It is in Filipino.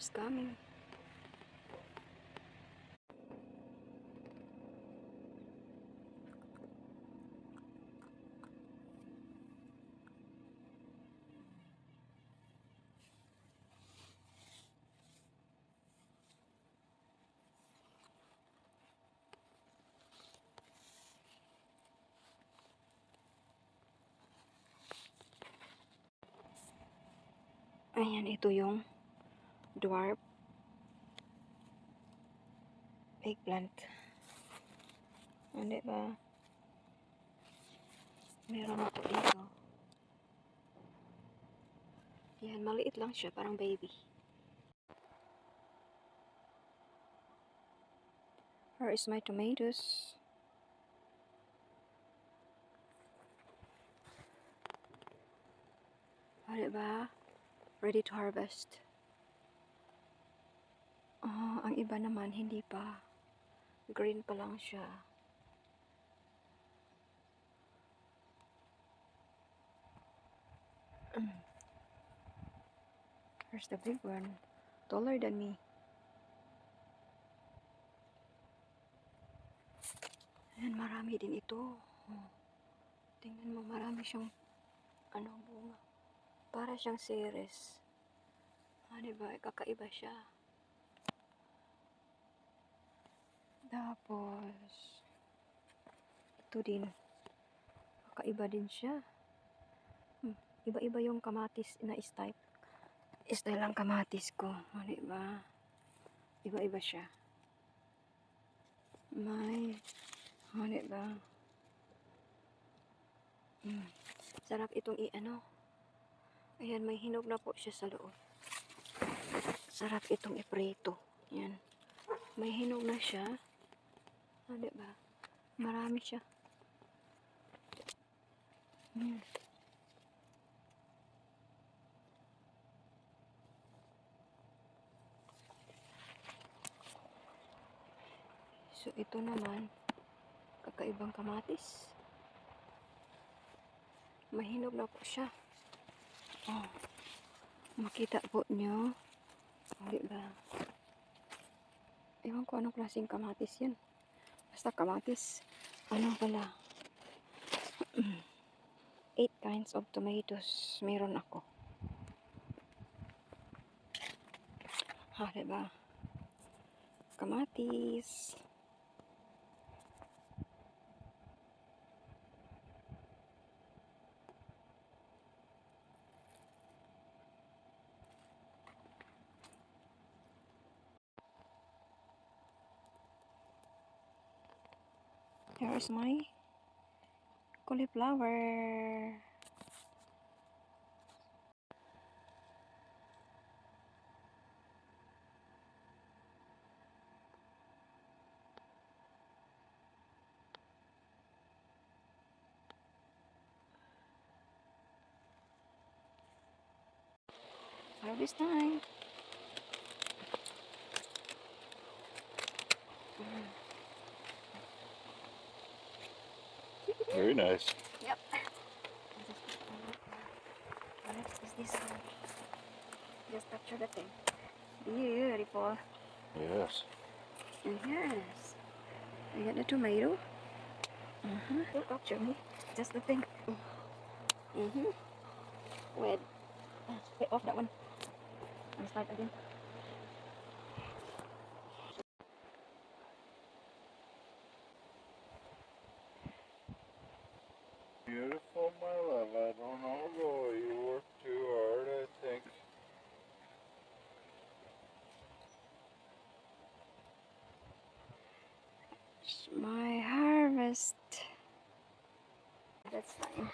Who's coming? Ayan, ito yung dwarf eggplant. Hindi ba? Meron ako dito. Yan, maliit lang siya, parang baby. Here is my tomatoes. Ano ba? Ready to harvest. Oh, ang iba naman, hindi pa. Green pa lang siya. Here's the big one. Taller than me. Ayan, marami din ito. Oh, tingnan mo, marami siyang bunga. Para siyang ceres. Diba? Kakaiba siya. Tapos, ito din. Kakaiba din siya. Iba-iba yung kamatis na style. Style ang kamatis ko. Diba? Iba-iba siya. May, diba? Sarap itong Ayan, may hinog na po siya sa loob. Sarap itong iprito. Yan. May hinog na siya. Diba? Marami siya. So, ito naman, kakaibang kamatis. Mahinog na po siya. Oh, makita po nyo. Diba? Ewan ko anong klaseng kamatis yan. Basta kamatis. Ano pala? 8 kinds of tomatoes. Meron ako. Diba? Kamatis. Here's my cauliflower. Harvest time. Very nice. Yep. What is this one? Just capture the thing. Beautiful. Yes. Yes. I got the tomato. Don't capture me. Just the thing. Wait. Wait off that one. And start again. Beautiful, my love. I don't know, though. You work too hard, I think. It's my harvest. That's fine.